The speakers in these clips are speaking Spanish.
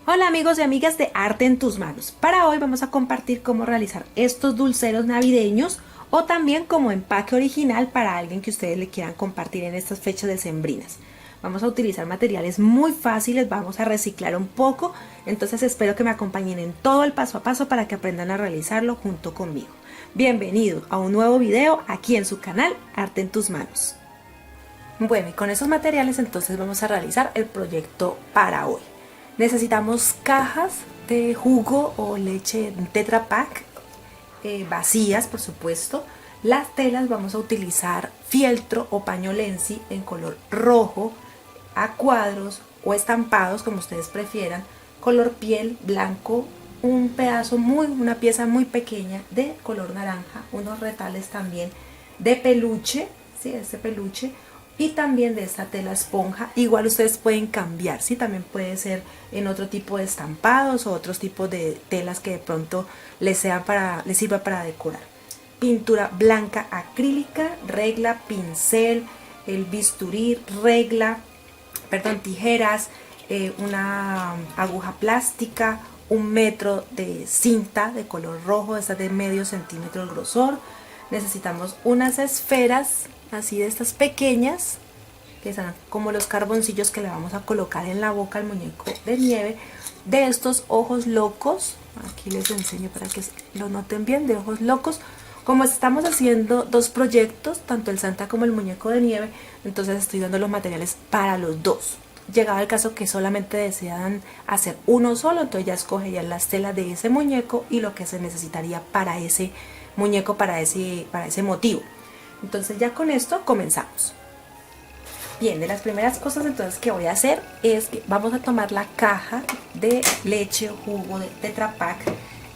Hola amigos y amigas de Arte en tus manos. Para hoy vamos a compartir cómo realizar estos dulceros navideños o también como empaque original para alguien que ustedes le quieran compartir en estas fechas decembrinas. Vamos a utilizar materiales muy fáciles, vamos a reciclar un poco, entonces espero que me acompañen en todo el paso a paso para que aprendan a realizarlo junto conmigo. Bienvenido a un nuevo video aquí en su canal Arte en tus manos. Bueno, y con esos materiales entonces vamos a realizar el proyecto para hoy. Necesitamos cajas de jugo o leche Tetra Pak, vacías por supuesto. Las telas vamos a utilizar fieltro o paño lenzi en color rojo, a cuadros o estampados como ustedes prefieran, color piel blanco, una pieza muy pequeña de color naranja, unos retales también de peluche, ¿sí? Este peluche, y también de esta tela esponja. Igual ustedes pueden cambiar, ¿sí? También puede ser en otro tipo de estampados o otros tipos de telas que de pronto les sirva para decorar. Pintura blanca acrílica, regla, pincel, el bisturí, tijeras, una aguja plástica, 1 metro de cinta de color rojo, esta de medio centímetro el grosor. Necesitamos unas esferas así de estas pequeñas, que son como los carboncillos que le vamos a colocar en la boca al muñeco de nieve, de estos ojos locos. Aquí les enseño para que lo noten bien, de ojos locos. Como estamos haciendo dos proyectos, tanto el Santa como el muñeco de nieve, entonces estoy dando los materiales para los dos. Llegado el caso que solamente desean hacer uno solo, entonces ya escogerían las telas de ese muñeco y lo que se necesitaría para ese muñeco, para ese motivo. Entonces ya con esto comenzamos. Bien, de las primeras cosas entonces que voy a hacer es que vamos a tomar la caja de leche o jugo de Tetra Pak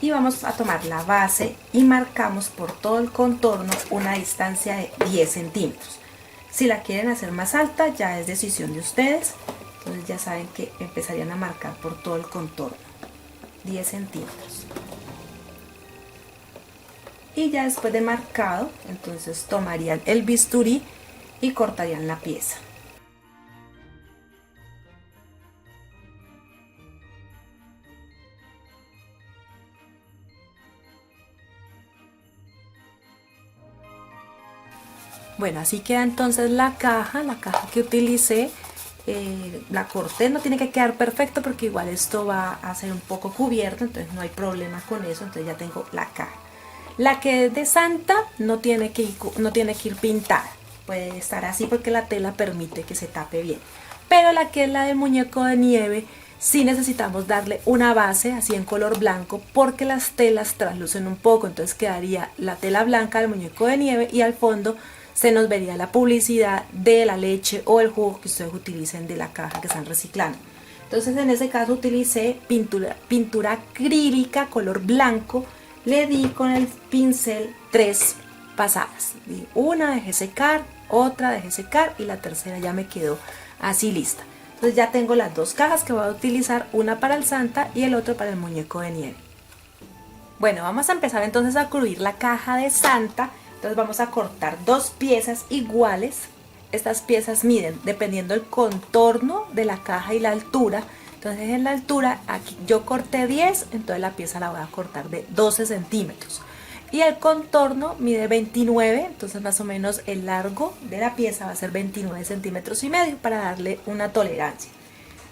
y vamos a tomar la base y marcamos por todo el contorno una distancia de 10 centímetros. Si la quieren hacer más alta ya es decisión de ustedes, entonces ya saben que empezarían a marcar por todo el contorno 10 centímetros. Y ya después de marcado, entonces tomarían el bisturí y cortarían la pieza. Bueno, así queda entonces la caja que utilicé. La corté, no tiene que quedar perfecto porque igual esto va a ser un poco cubierto, entonces no hay problema con eso, entonces ya tengo la caja. La que es de Santa no tiene que ir pintada, puede estar así porque la tela permite que se tape bien. Pero la que es la del muñeco de nieve, sí necesitamos darle una base así en color blanco porque las telas traslucen un poco, entonces quedaría la tela blanca del muñeco de nieve y al fondo se nos vería la publicidad de la leche o el jugo que ustedes utilicen de la caja que están reciclando. Entonces en ese caso utilicé pintura acrílica color blanco, le di con el pincel 3 pasadas, una dejé secar, otra dejé secar y la tercera ya me quedó así lista. Entonces ya tengo las dos cajas que voy a utilizar, una para el Santa y el otro para el muñeco de nieve. Bueno, vamos a empezar entonces a cubrir la caja de Santa. Entonces vamos a cortar dos piezas iguales. Estas piezas miden dependiendo del contorno de la caja y la altura. Entonces en la altura aquí yo corté 10, entonces la pieza la voy a cortar de 12 centímetros. Y el contorno mide 29, entonces más o menos el largo de la pieza va a ser 29 centímetros y medio para darle una tolerancia.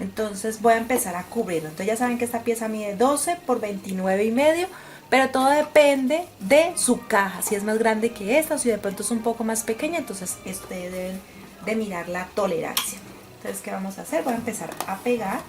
Entonces voy a empezar a cubrirlo. Entonces ya saben que esta pieza mide 12 por 29 y medio, pero todo depende de su caja. Si es más grande que esta o si de pronto es un poco más pequeña, entonces ustedes deben de mirar la tolerancia. Entonces, ¿qué vamos a hacer? Voy a empezar a pegar.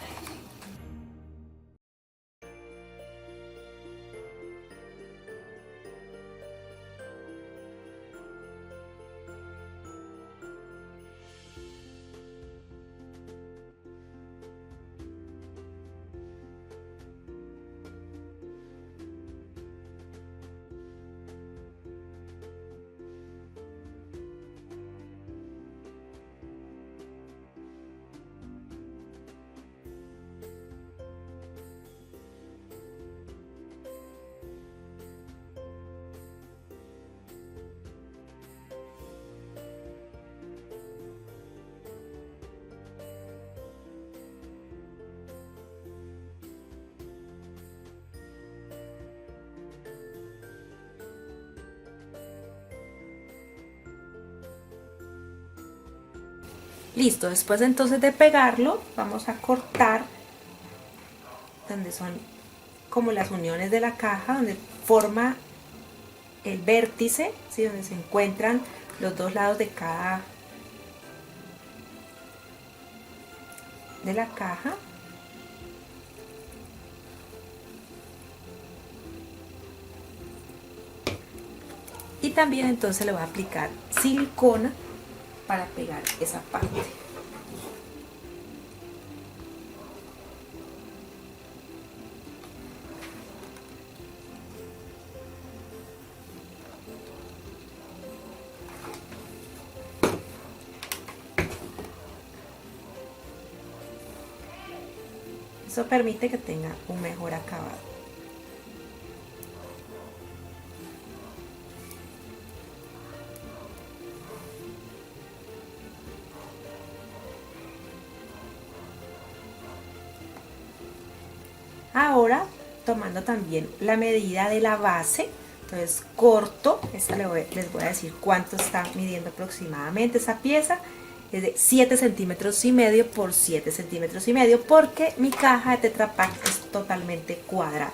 Listo, después entonces de pegarlo, vamos a cortar donde son como las uniones de la caja, donde forma el vértice, ¿sí? Donde se encuentran los dos lados de cada de la caja. Y también entonces le voy a aplicar silicona para pegar esa parte. Eso permite que tenga un mejor acabado. Ahora, tomando también la medida de la base, entonces corto, les voy a decir cuánto está midiendo aproximadamente esa pieza. Es de 7 centímetros y medio por 7 centímetros y medio, porque mi caja de Tetra Pak es totalmente cuadrada.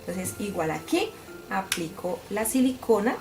Entonces igual aquí aplico la silicona.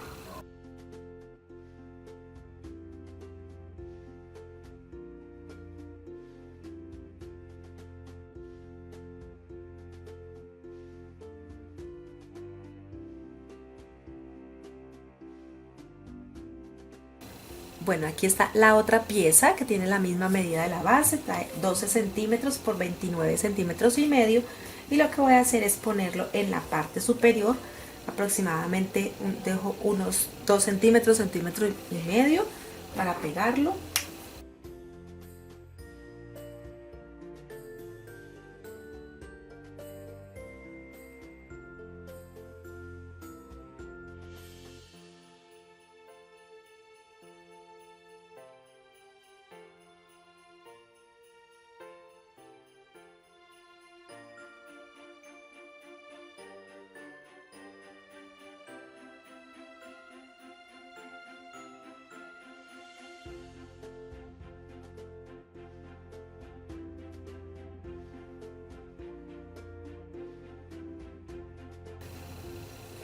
Bueno, aquí está la otra pieza que tiene la misma medida de la base, trae 12 centímetros por 29 centímetros y medio, y lo que voy a hacer es ponerlo en la parte superior, aproximadamente dejo unos 2 centímetros, centímetro y medio para pegarlo.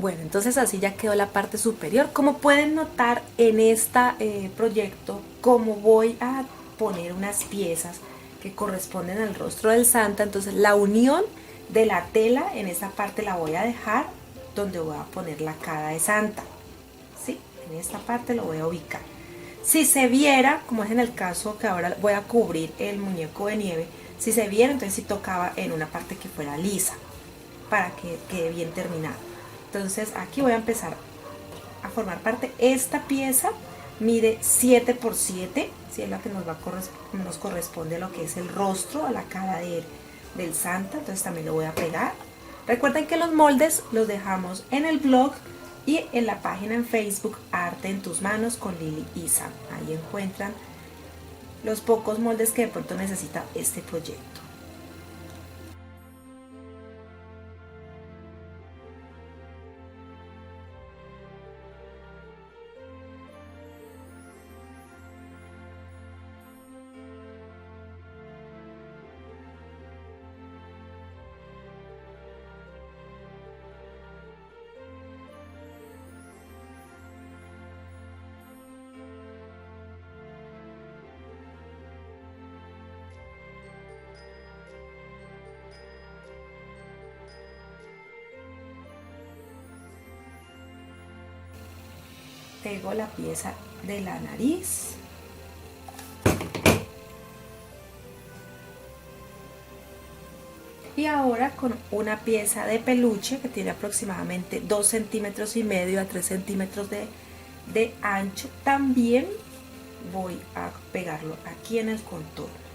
Bueno, entonces así ya quedó la parte superior. Como pueden notar en este proyecto, como voy a poner unas piezas que corresponden al rostro del Santa, entonces la unión de la tela en esa parte la voy a dejar donde voy a poner la cara de Santa. ¿Sí? En esta parte lo voy a ubicar. Si se viera, como es en el caso que ahora voy a cubrir el muñeco de nieve, si se viera, entonces sí tocaba en una parte que fuera lisa para que quede bien terminado. Entonces aquí voy a empezar a formar parte. Esta pieza mide 7 por 7, si es la que nos corresponde a lo que es el rostro, a la cara del Santa. Entonces también lo voy a pegar. Recuerden que los moldes los dejamos en el blog y en la página en Facebook Arte en tus manos con Lili y Sam. Ahí encuentran los pocos moldes que de pronto necesita este proyecto. Pego la pieza de la nariz. Y ahora con una pieza de peluche que tiene aproximadamente 2 centímetros y medio a 3 centímetros de ancho, también voy a pegarlo aquí en el contorno.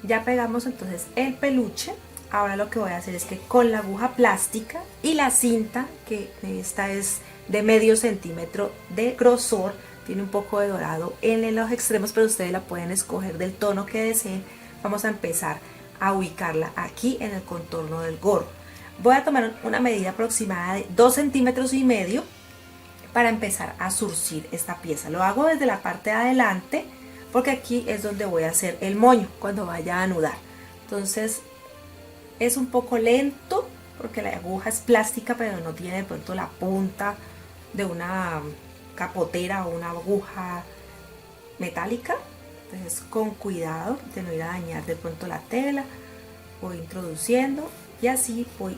Ya pegamos entonces el peluche. Ahora lo que voy a hacer es que con la aguja plástica y la cinta, que esta es de medio centímetro de grosor, tiene un poco de dorado en los extremos, pero ustedes la pueden escoger del tono que deseen. Vamos a empezar a ubicarla aquí en el contorno del gorro. Voy a tomar una medida aproximada de 2,5 centímetros para empezar a zurcir esta pieza. Lo hago desde la parte de adelante porque aquí es donde voy a hacer el moño cuando vaya a anudar. Entonces es un poco lento porque la aguja es plástica, pero no tiene de pronto la punta de una capotera o una aguja metálica. Entonces con cuidado de no ir a dañar de pronto la tela, voy introduciendo y así voy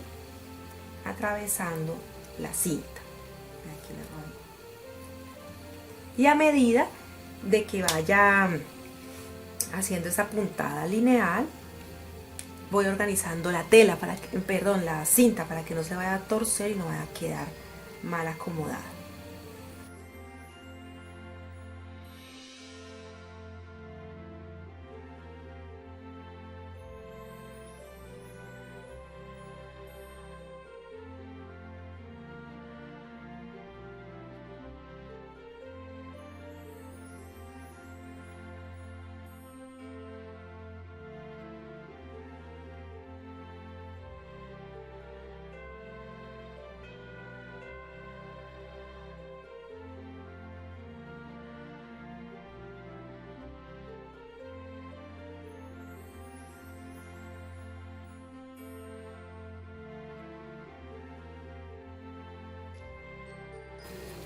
atravesando la cinta. Y a medida de que vaya haciendo esa puntada lineal, voy organizando la tela para que, perdón, la cinta, para que no se vaya a torcer y no vaya a quedar mal acomodada.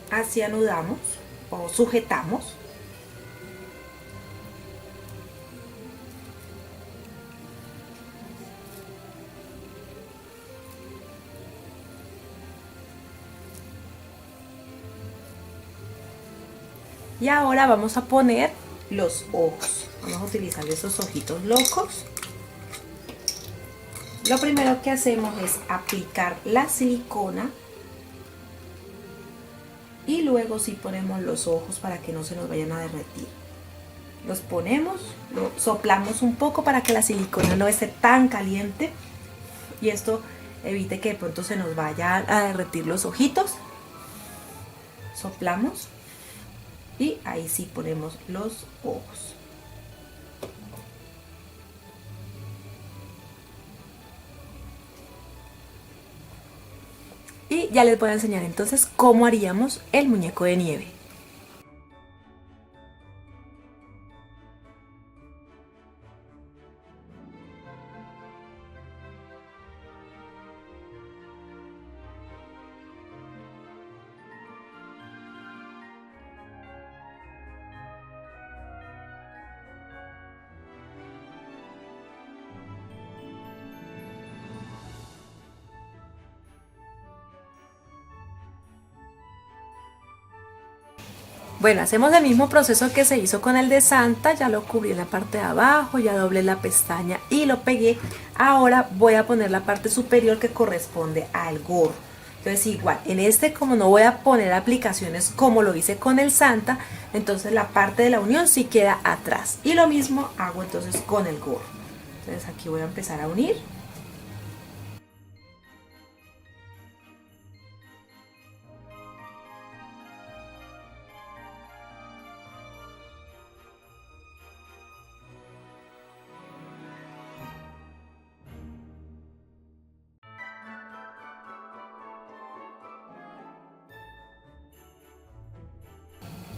Así anudamos o sujetamos. Y ahora vamos a poner los ojos. Vamos a utilizar esos ojitos locos. Lo primero que hacemos es aplicar la silicona y luego sí ponemos los ojos para que no se nos vayan a derretir. Los ponemos, lo soplamos un poco para que la silicona no esté tan caliente y esto evite que de pronto se nos vaya a derretir los ojitos. Soplamos y ahí sí ponemos los ojos. Y ya les voy a enseñar entonces cómo haríamos el muñeco de nieve. Bueno, hacemos el mismo proceso que se hizo con el de Santa. Ya lo cubrí en la parte de abajo, ya doblé la pestaña y lo pegué. Ahora voy a poner la parte superior que corresponde al gorro. Entonces igual, en este como no voy a poner aplicaciones como lo hice con el Santa, entonces la parte de la unión sí queda atrás. Y lo mismo hago entonces con el gorro. Entonces aquí voy a empezar a unir.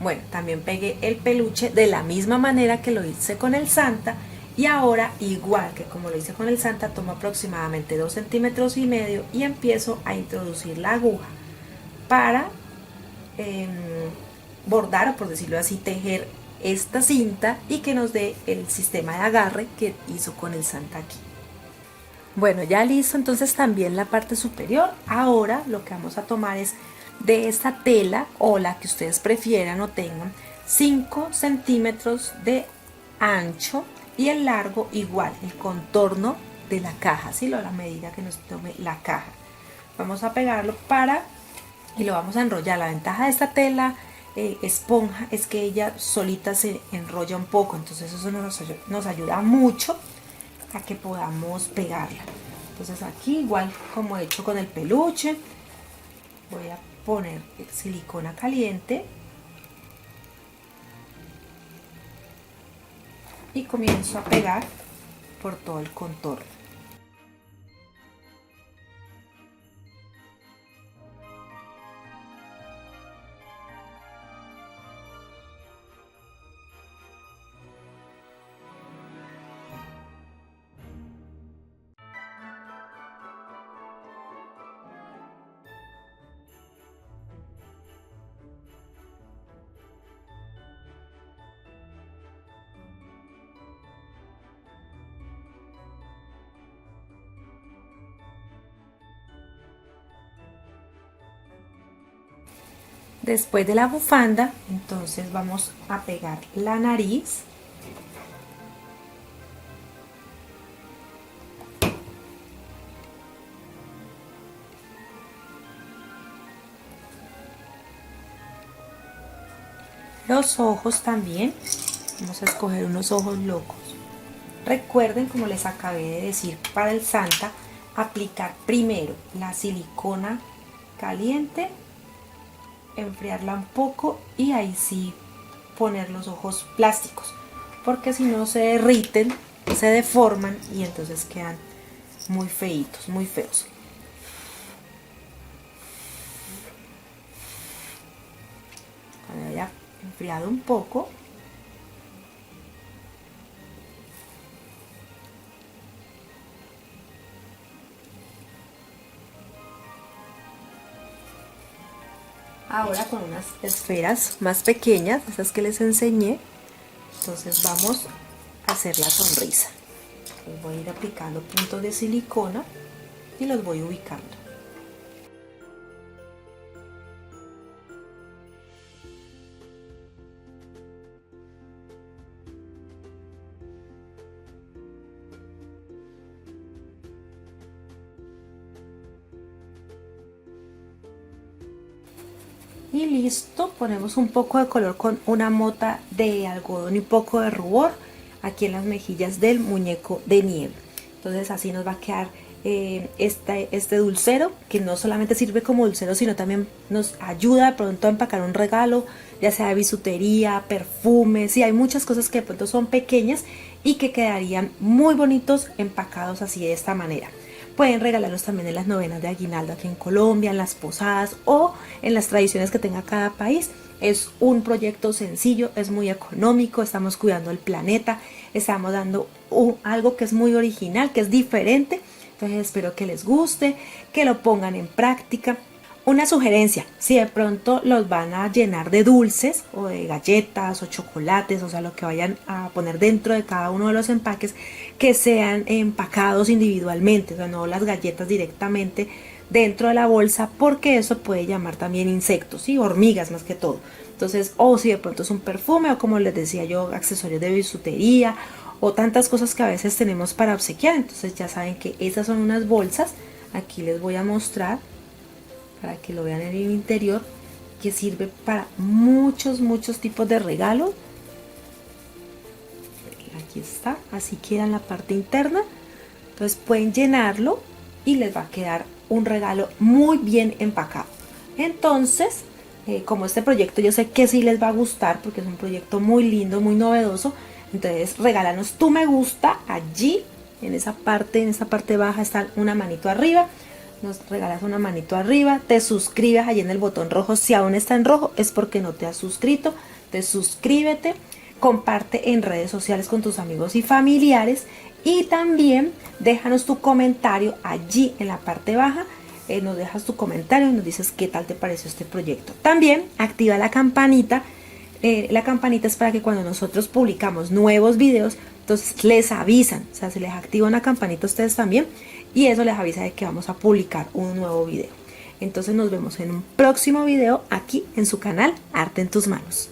Bueno, también pegué el peluche de la misma manera que lo hice con el Santa. Y ahora, igual que como lo hice con el Santa, tomo aproximadamente 2,5 centímetros y empiezo a introducir la aguja para bordar, o por decirlo así, tejer esta cinta y que nos dé el sistema de agarre que hizo con el Santa aquí. Bueno, ya listo entonces también la parte superior. Ahora lo que vamos a tomar es de esta tela, o la que ustedes prefieran o tengan, 5 centímetros de ancho y el largo igual, el contorno de la caja, ¿sí? La medida que nos tome la caja. Vamos a pegarlo y lo vamos a enrollar. La ventaja de esta tela esponja es que ella solita se enrolla un poco, entonces eso nos ayuda mucho a que podamos pegarla. Entonces aquí igual como he hecho con el peluche, voy a poner silicona caliente y comienzo a pegar por todo el contorno. Después de la bufanda, entonces vamos a pegar la nariz. Los ojos también, vamos a escoger unos ojos locos. Recuerden, como les acabé de decir, para el Santa, aplicar primero la silicona caliente, enfriarla un poco y ahí sí poner los ojos plásticos, porque si no se derriten, se deforman y entonces quedan muy feitos, muy feos. Cuando haya enfriado un poco, ahora con unas esferas más pequeñas, esas que les enseñé, entonces vamos a hacer la sonrisa. Les voy a ir aplicando puntos de silicona y los voy ubicando. Y listo, ponemos un poco de color con una mota de algodón y un poco de rubor aquí en las mejillas del muñeco de nieve. Entonces así nos va a quedar este dulcero, que no solamente sirve como dulcero, sino también nos ayuda de pronto a empacar un regalo, ya sea de bisutería, perfumes, y hay muchas cosas que de pronto son pequeñas y que quedarían muy bonitos empacados así de esta manera. Pueden regalarlos también en las novenas de aguinaldo aquí en Colombia, en las posadas o en las tradiciones que tenga cada país. Es un proyecto sencillo, es muy económico, estamos cuidando el planeta, estamos dando algo que es muy original, que es diferente. Entonces espero que les guste, que lo pongan en práctica. Una sugerencia, si de pronto los van a llenar de dulces o de galletas o chocolates, o sea, lo que vayan a poner dentro de cada uno de los empaques, que sean empacados individualmente, o sea, no las galletas directamente dentro de la bolsa, porque eso puede llamar también insectos, ¿sí? Hormigas más que todo. Entonces, o si de pronto es un perfume, o como les decía yo, accesorios de bisutería, o tantas cosas que a veces tenemos para obsequiar. Entonces ya saben que esas son unas bolsas. Aquí les voy a mostrar para que lo vean en el interior, que sirve para muchos tipos de regalos. Aquí está, así queda en la parte interna. Entonces pueden llenarlo y les va a quedar un regalo muy bien empacado. Entonces, como este proyecto yo sé que sí les va a gustar, porque es un proyecto muy lindo, muy novedoso, entonces regálanos tu me gusta allí, en esa parte baja está una manito arriba. Nos regalas una manito arriba, te suscribes allí en el botón rojo. Si aún está en rojo es porque no te has suscrito. Te suscríbete, comparte en redes sociales con tus amigos y familiares, y también déjanos tu comentario allí en la parte baja. Nos dejas tu comentario y nos dices qué tal te pareció este proyecto. También activa la campanita. La campanita es para que cuando nosotros publicamos nuevos videos, entonces les avisan, o sea, se les activa una campanita a ustedes también, y eso les avisa de que vamos a publicar un nuevo video. Entonces nos vemos en un próximo video aquí en su canal Arte en tus Manos.